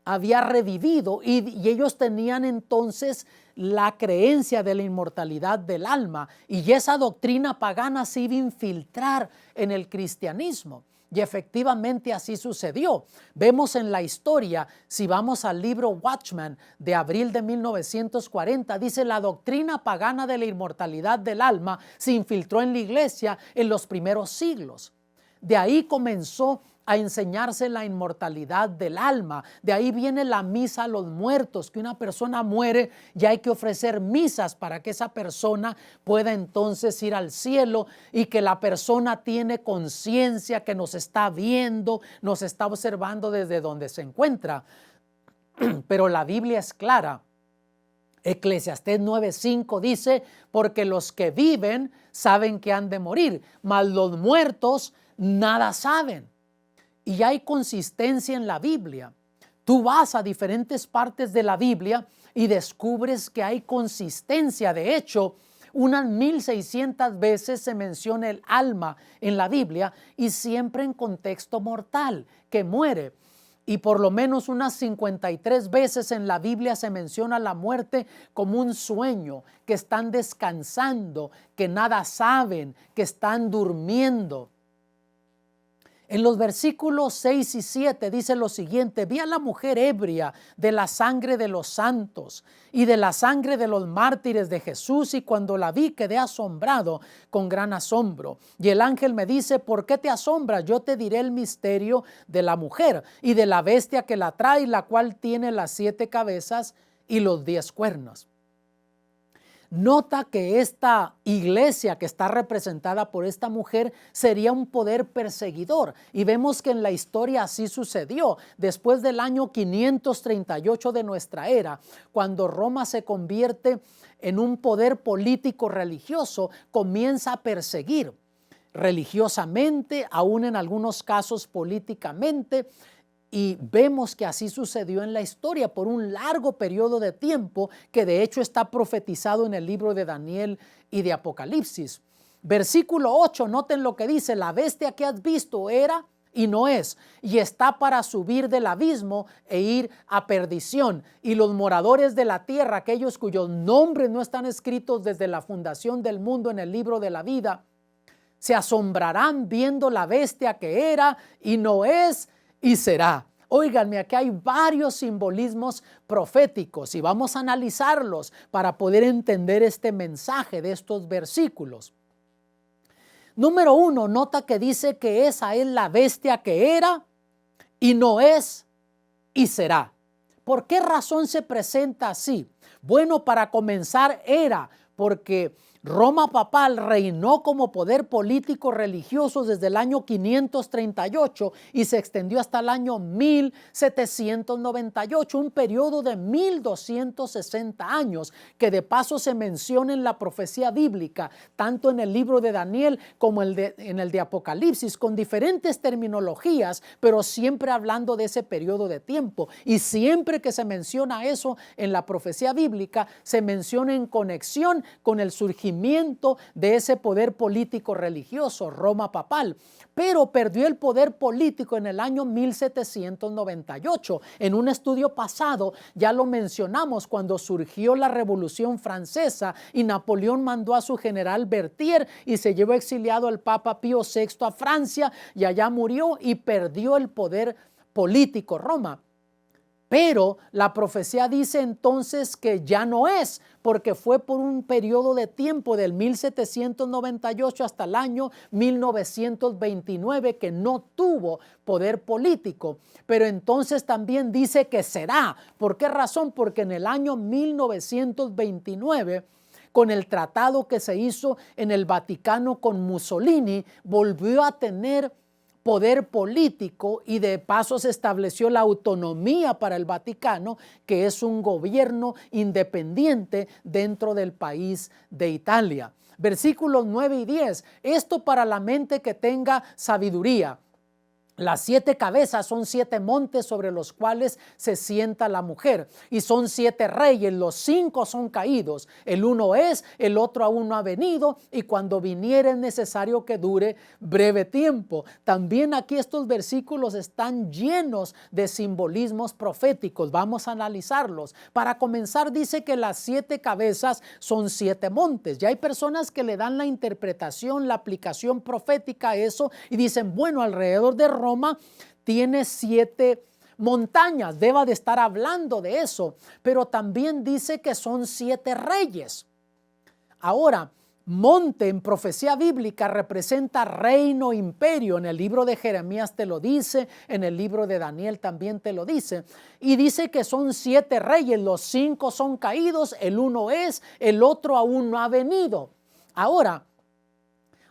había revivido y ellos tenían entonces la creencia de la inmortalidad del alma, y esa doctrina pagana se iba a infiltrar en el cristianismo. Y efectivamente así sucedió. Vemos en la historia, si vamos al libro Watchman de abril de 1940, dice: la doctrina pagana de la inmortalidad del alma se infiltró en la iglesia en los primeros siglos. De ahí comenzó a enseñarse la inmortalidad del alma. De ahí viene la misa a los muertos, que una persona muere y hay que ofrecer misas para que esa persona pueda entonces ir al cielo, y que la persona tiene conciencia, que nos está viendo, nos está observando desde donde se encuentra. Pero la Biblia es clara. Eclesiastés 9:5 dice: porque los que viven saben que han de morir, mas los muertos nada saben. Y hay consistencia en la Biblia. Tú vas a diferentes partes de la Biblia y descubres que hay consistencia. De hecho, unas 1600 veces se menciona el alma en la Biblia, y siempre en contexto mortal, que muere. Y por lo menos unas 53 veces en la Biblia se menciona la muerte como un sueño, que están descansando, que nada saben, que están durmiendo. En los versículos 6 y 7 dice lo siguiente: vi a la mujer ebria de la sangre de los santos y de la sangre de los mártires de Jesús, y cuando la vi quedé asombrado con gran asombro. Y el ángel me dice: ¿por qué te asombras? Yo te diré el misterio de la mujer y de la bestia que la trae, la cual tiene las 7 cabezas y los 10 cuernos. Nota que esta iglesia que está representada por esta mujer sería un poder perseguidor, y vemos que en la historia así sucedió. Después del año 538 de nuestra era, cuando Roma se convierte en un poder político religioso, comienza a perseguir religiosamente, aún en algunos casos políticamente. Y vemos que así sucedió en la historia por un largo periodo de tiempo, que de hecho está profetizado en el libro de Daniel y de Apocalipsis. Versículo 8, noten lo que dice: la bestia que has visto era y no es, y está para subir del abismo e ir a perdición. Y los moradores de la tierra, aquellos cuyos nombres no están escritos desde la fundación del mundo en el libro de la vida, se asombrarán viendo la bestia que era y no es y será. Óiganme, aquí hay varios simbolismos proféticos y vamos a analizarlos para poder entender este mensaje de estos versículos. Número 1, nota que dice que esa es la bestia que era y no es y será. ¿Por qué razón se presenta así? Bueno, para comenzar, era porque Roma papal reinó como poder político religioso desde el año 538 y se extendió hasta el año 1798, un periodo de 1260 años, que de paso se menciona en la profecía bíblica, tanto en el libro de Daniel como en el de Apocalipsis, con diferentes terminologías, pero siempre hablando de ese periodo de tiempo. Y siempre que se menciona eso en la profecía bíblica, se menciona en conexión con el surgimiento de ese poder político religioso, Roma papal. Pero perdió el poder político en el año 1798. En un estudio pasado ya lo mencionamos, cuando surgió la Revolución Francesa y Napoleón mandó a su general Berthier y se llevó exiliado al Papa Pío VI a Francia, y allá murió y perdió el poder político Roma. Pero la profecía dice entonces que ya no es, porque fue por un periodo de tiempo del 1798 hasta el año 1929 que no tuvo poder político. Pero entonces también dice que será. ¿Por qué razón? Porque en el año 1929, con el tratado que se hizo en el Vaticano con Mussolini, volvió a tener poder político, y de paso se estableció la autonomía para el Vaticano, que es un gobierno independiente dentro del país de Italia. Versículos 9 y 10, esto para la mente que tenga sabiduría. Las 7 cabezas son 7 montes sobre los cuales se sienta la mujer, y son 7 reyes, los 5 son caídos, el uno es, el otro aún no ha venido, y cuando viniere es necesario que dure breve tiempo. También aquí estos versículos están llenos de simbolismos proféticos. Vamos a analizarlos. Para comenzar, dice que las 7 cabezas son 7 montes. Ya hay personas que le dan la interpretación, la aplicación profética a eso, y dicen, bueno, alrededor de Roma tiene 7 montañas, deba de estar hablando de eso, pero también dice que son 7 reyes. Ahora, monte en profecía bíblica representa reino, imperio. En el libro de Jeremías te lo dice, en el libro de Daniel también te lo dice, y dice que son 7 reyes, los 5 son caídos, el uno es, el otro aún no ha venido. Ahora,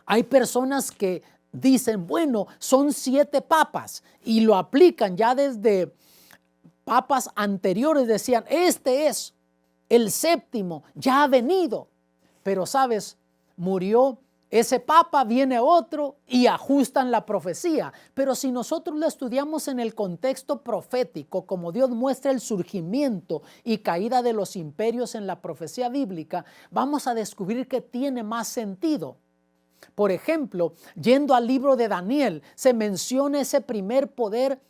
hay personas que dicen, bueno, son 7 papas, y lo aplican ya desde papas anteriores. Decían, este es el 7º, ya ha venido. Pero sabes, murió ese papa, viene otro y ajustan la profecía. Pero si nosotros lo estudiamos en el contexto profético, como Dios muestra el surgimiento y caída de los imperios en la profecía bíblica, vamos a descubrir que tiene más sentido. Por ejemplo, yendo al libro de Daniel, se menciona ese primer poder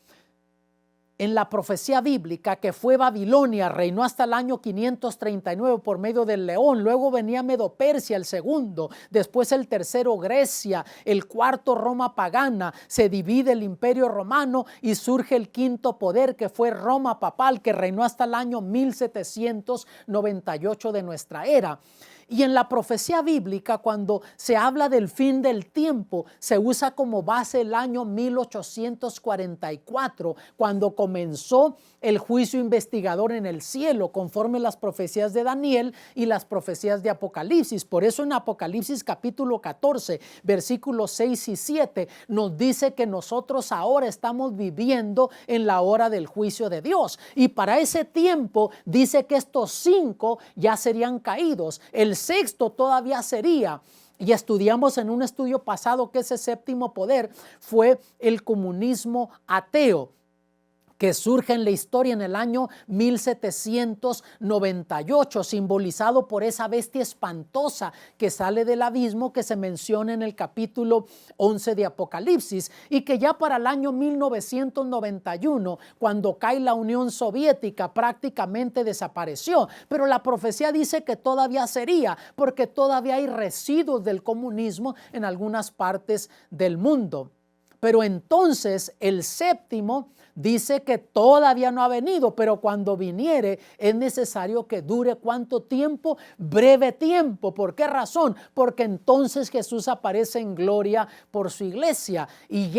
en la profecía bíblica que fue Babilonia, reinó hasta el año 539 por medio del león, luego venía Medo-Persia el segundo, después el tercero Grecia, el cuarto Roma pagana, se divide el imperio romano y surge el quinto poder que fue Roma papal, que reinó hasta el año 1798 de nuestra era. Y en la profecía bíblica, cuando se habla del fin del tiempo, se usa como base el año 1844, cuando comenzó el juicio investigador en el cielo, conforme las profecías de Daniel y las profecías de Apocalipsis. Por eso en Apocalipsis capítulo 14, versículos 6 y 7, nos dice que nosotros ahora estamos viviendo en la hora del juicio de Dios. Y para ese tiempo dice que estos 5 ya serían caídos. El sexto todavía sería, y estudiamos en un estudio pasado que ese séptimo poder fue el comunismo ateo, que surge en la historia en el año 1798, simbolizado por esa bestia espantosa que sale del abismo que se menciona en el capítulo 11 de Apocalipsis, y que ya para el año 1991, cuando cae la Unión Soviética, prácticamente desapareció. Pero la profecía dice que todavía sería, porque todavía hay residuos del comunismo en algunas partes del mundo. Pero entonces el séptimo dice que todavía no ha venido, pero cuando viniere es necesario que dure ¿cuánto tiempo? Breve tiempo. ¿Por qué razón? Porque entonces Jesús aparece en gloria por su iglesia. Y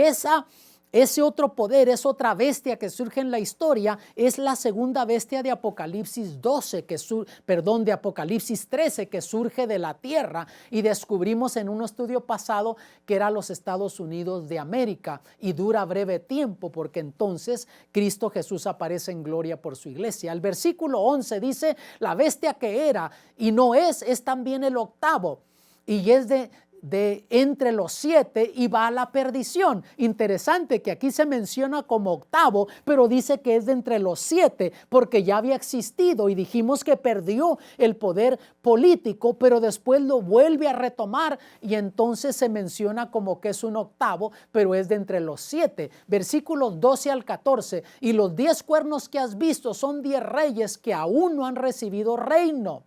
ese otro poder, esa otra bestia que surge en la historia, es la segunda bestia de Apocalipsis 12, de Apocalipsis 13, que surge de la tierra, y descubrimos en un estudio pasado que era los Estados Unidos de América, y dura breve tiempo, porque entonces Cristo Jesús aparece en gloria por su iglesia. El versículo 11 dice: la bestia que era y no es también el octavo, y es de entre los 7 y va a la perdición. Interesante que aquí se menciona como octavo, pero dice que es de entre los 7 porque ya había existido, y dijimos que perdió el poder político, pero después lo vuelve a retomar, y entonces se menciona como que es un octavo, pero es de entre los 7. Versículos 12 al 14: y los 10 cuernos que has visto son 10 reyes que aún no han recibido reino,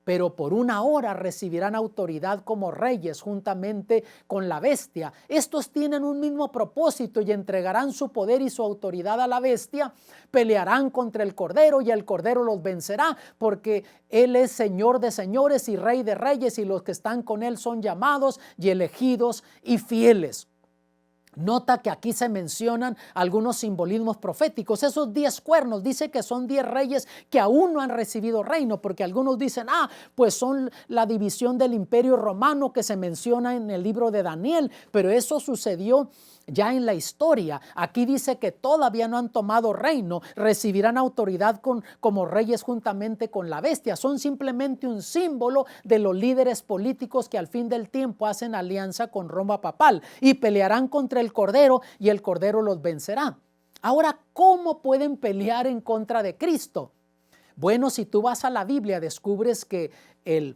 pero por una hora recibirán autoridad como reyes juntamente con la bestia. Estos tienen un mismo propósito y entregarán su poder y su autoridad a la bestia. Pelearán contra el Cordero y el Cordero los vencerá, porque Él es Señor de señores y Rey de reyes, y los que están con Él son llamados y elegidos y fieles. Nota que aquí se mencionan algunos simbolismos proféticos. Esos 10 cuernos dice que son 10 reyes que aún no han recibido reino, porque algunos dicen, pues son la división del imperio romano que se menciona en el libro de Daniel, pero eso sucedió ya en la historia. Aquí dice que todavía no han tomado reino, recibirán autoridad como reyes juntamente con la bestia. Son simplemente un símbolo de los líderes políticos que al fin del tiempo hacen alianza con Roma papal, y pelearán contra el Cordero y el Cordero los vencerá. Ahora, ¿cómo pueden pelear en contra de Cristo? Bueno, si tú vas a la Biblia, descubres que el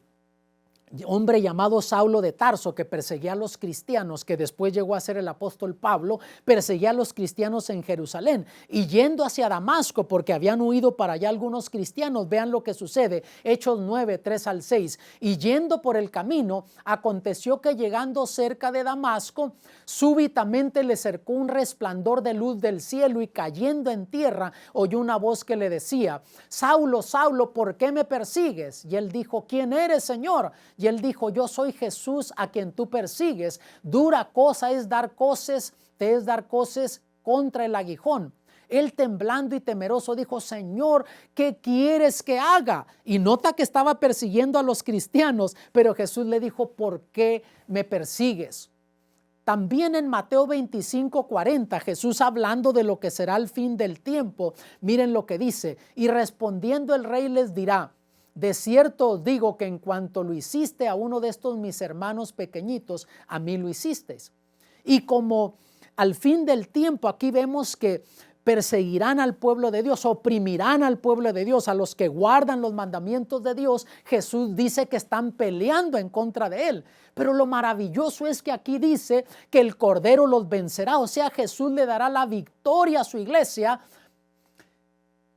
hombre llamado Saulo de Tarso, que perseguía a los cristianos, que después llegó a ser el apóstol Pablo, perseguía a los cristianos en Jerusalén, y yendo hacia Damasco, porque habían huido para allá algunos cristianos. Vean lo que sucede, Hechos 9, 3 al 6. Y yendo por el camino, aconteció que llegando cerca de Damasco, súbitamente le cercó un resplandor de luz del cielo, y cayendo en tierra, oyó una voz que le decía: Saulo, Saulo, ¿por qué me persigues? Y él dijo: ¿quién eres, Señor? Y él dijo: yo soy Jesús a quien tú persigues. Dura cosa es dar coces contra el aguijón. Él, temblando y temeroso, dijo: Señor, ¿qué quieres que haga? Y nota que estaba persiguiendo a los cristianos, pero Jesús le dijo: ¿por qué me persigues? También en Mateo 25, 40, Jesús, hablando de lo que será el fin del tiempo, miren lo que dice: y respondiendo el rey les dirá: de cierto os digo que en cuanto lo hiciste a uno de estos mis hermanos pequeñitos, a mí lo hicisteis. Y como al fin del tiempo, aquí vemos que perseguirán al pueblo de Dios, oprimirán al pueblo de Dios, a los que guardan los mandamientos de Dios. Jesús dice que están peleando en contra de él. Pero lo maravilloso es que aquí dice que el Cordero los vencerá, o sea, Jesús le dará la victoria a su iglesia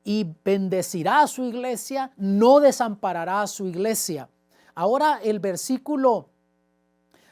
y bendecirá a su iglesia, no desamparará a su iglesia. Ahora el versículo,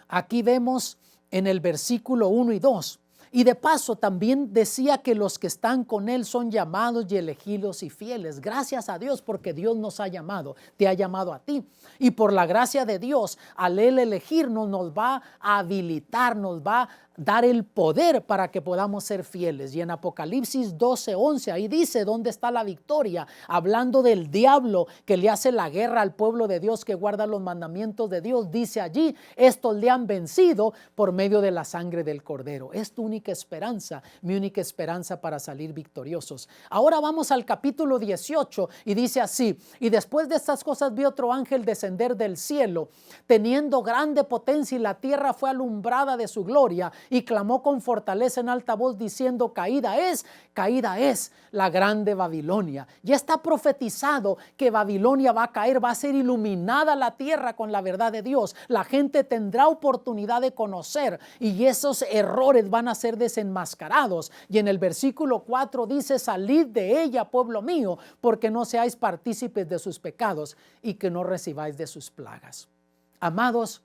aquí vemos en el versículo 1 y 2. Y de paso también decía que los que están con Él son llamados y elegidos y fieles. Gracias a Dios porque Dios nos ha llamado, te ha llamado a ti. Y por la gracia de Dios, al Él elegirnos, nos va a habilitar, nos va a dar el poder para que podamos ser fieles. Y en Apocalipsis 12:11, ahí dice dónde está la victoria, hablando del diablo que le hace la guerra al pueblo de Dios que guarda los mandamientos de Dios. Dice allí, estos le han vencido por medio de la sangre del Cordero. Es tu única esperanza, mi única esperanza para salir victoriosos. Ahora vamos al capítulo 18 y dice así: y después de estas cosas vi otro ángel descender del cielo, teniendo grande potencia, y la tierra fue alumbrada de su gloria, y clamó con fortaleza en alta voz diciendo: caída es la grande Babilonia. Ya está profetizado que Babilonia va a caer, va a ser iluminada la tierra con la verdad de Dios. La gente tendrá oportunidad de conocer y esos errores van a ser desenmascarados. Y en el versículo 4 dice: salid de ella, pueblo mío, porque no seáis partícipes de sus pecados y que no recibáis de sus plagas. Amados,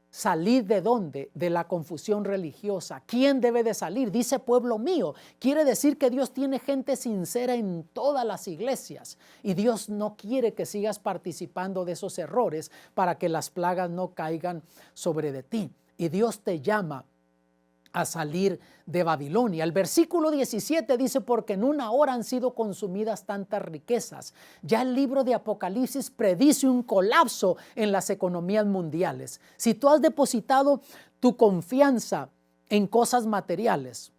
¿salir de dónde? De la confusión religiosa. ¿Quién debe de salir? Dice pueblo mío. Quiere decir que Dios tiene gente sincera en todas las iglesias. Y Dios no quiere que sigas participando de esos errores para que las plagas no caigan sobre de ti. Y Dios te llama a salir de Babilonia. El versículo 17 dice: porque en una hora han sido consumidas tantas riquezas. Ya el libro de Apocalipsis predice un colapso en las economías mundiales. Si tú has depositado tu confianza en cosas materiales,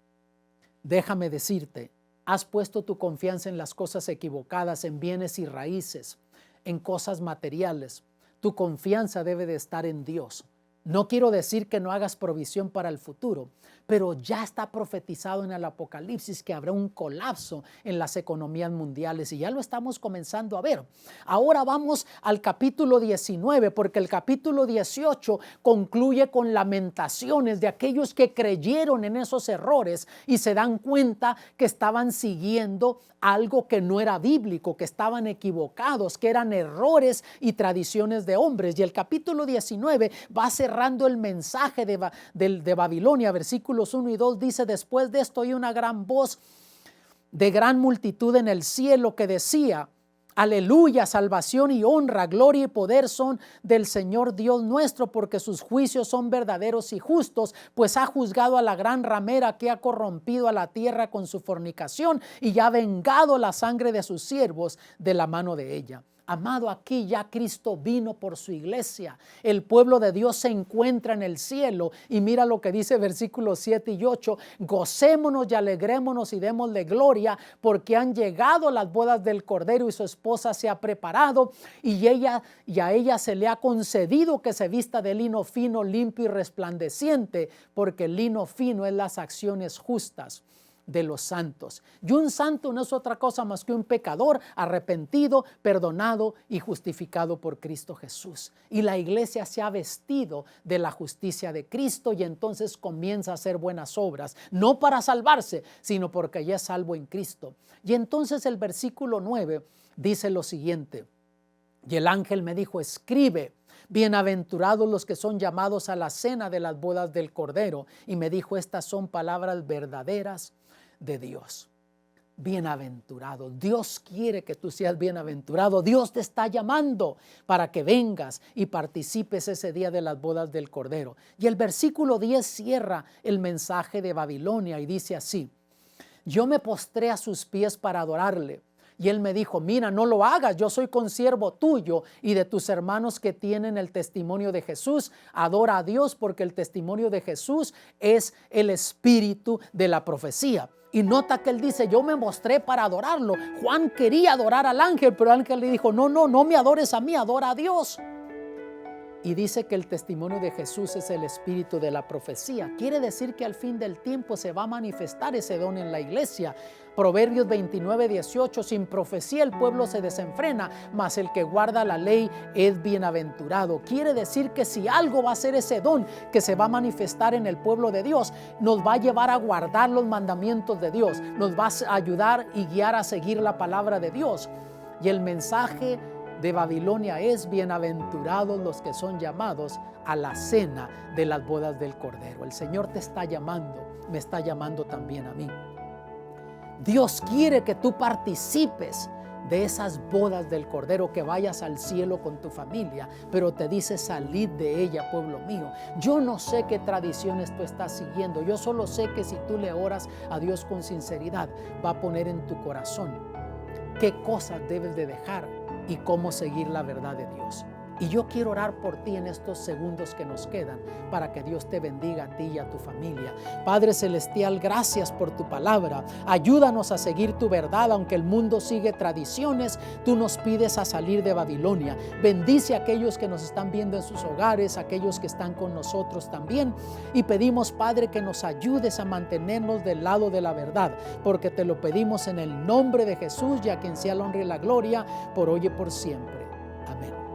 déjame decirte, has puesto tu confianza en las cosas equivocadas, en bienes y raíces, en cosas materiales. Tu confianza debe de estar en Dios. No quiero decir que no hagas provisión para el futuro, pero ya está profetizado en el Apocalipsis que habrá un colapso en las economías mundiales y ya lo estamos comenzando a ver. Ahora vamos al capítulo 19, porque el capítulo 18 concluye con lamentaciones de aquellos que creyeron en esos errores y se dan cuenta que estaban siguiendo algo que no era bíblico, que estaban equivocados, que eran errores y tradiciones de hombres. Y el capítulo 19 va cerrando el mensaje de Babilonia. Versículos 1 y 2 dice: después de esto oí una gran voz de gran multitud en el cielo que decía: aleluya, salvación y honra, gloria y poder son del Señor Dios nuestro, porque sus juicios son verdaderos y justos, pues ha juzgado a la gran ramera que ha corrompido a la tierra con su fornicación y ha vengado la sangre de sus siervos de la mano de ella. Amado, aquí ya Cristo vino por su iglesia. El pueblo de Dios se encuentra en el cielo. Y mira lo que dice versículos 7 y 8. Gocémonos y alegrémonos y démosle gloria, porque han llegado las bodas del Cordero y su esposa se ha preparado. Y a ella se le ha concedido que se vista de lino fino, limpio y resplandeciente, porque el lino fino es las acciones justas de los santos. Y un santo no es otra cosa más que un pecador arrepentido, perdonado y justificado por Cristo Jesús. Y la iglesia se ha vestido de la justicia de Cristo y entonces comienza a hacer buenas obras, no para salvarse, sino porque ya es salvo en Cristo. Y entonces el versículo 9 dice lo siguiente: y el ángel me dijo: escribe, bienaventurados los que son llamados a la cena de las bodas del Cordero. Y me dijo: estas son palabras verdaderas de Dios. Bienaventurado. Dios quiere que tú seas bienaventurado. Dios te está llamando para que vengas y participes ese día de las bodas del Cordero. Y el versículo 10 cierra el mensaje de Babilonia y dice así: yo me postré a sus pies para adorarle. Y él me dijo: mira, no lo hagas, yo soy consiervo tuyo y de tus hermanos que tienen el testimonio de Jesús. Adora a Dios, porque el testimonio de Jesús es el espíritu de la profecía. Y nota que él dice: yo me mostré para adorarlo. Juan quería adorar al ángel, pero el ángel le dijo: no me adores a mí, adora a Dios. Y dice que el testimonio de Jesús es el espíritu de la profecía. Quiere decir que al fin del tiempo se va a manifestar ese don en la iglesia. Proverbios 29:18, sin profecía el pueblo se desenfrena, mas el que guarda la ley es bienaventurado. Quiere decir que si algo va a ser ese don que se va a manifestar en el pueblo de Dios, nos va a llevar a guardar los mandamientos de Dios, nos va a ayudar y guiar a seguir la palabra de Dios. Y el mensaje de Babilonia es: bienaventurados los que son llamados a la cena de las bodas del Cordero. El Señor te está llamando, me está llamando también a mí. Dios quiere que tú participes de esas bodas del Cordero, que vayas al cielo con tu familia, pero te dice: salid de ella, pueblo mío. Yo no sé qué tradiciones tú estás siguiendo, yo solo sé que si tú le oras a Dios con sinceridad, va a poner en tu corazón qué cosas debes de dejar y cómo seguir la verdad de Dios. Y yo quiero orar por ti en estos segundos que nos quedan, para que Dios te bendiga a ti y a tu familia. Padre Celestial, gracias por tu palabra. Ayúdanos a seguir tu verdad, aunque el mundo sigue tradiciones. Tú nos pides a salir de Babilonia. Bendice a aquellos que nos están viendo en sus hogares, aquellos que están con nosotros también. Y pedimos, Padre, que nos ayudes a mantenernos del lado de la verdad, porque te lo pedimos en el nombre de Jesús, y a quien sea la honra y la gloria, por hoy y por siempre. Amén.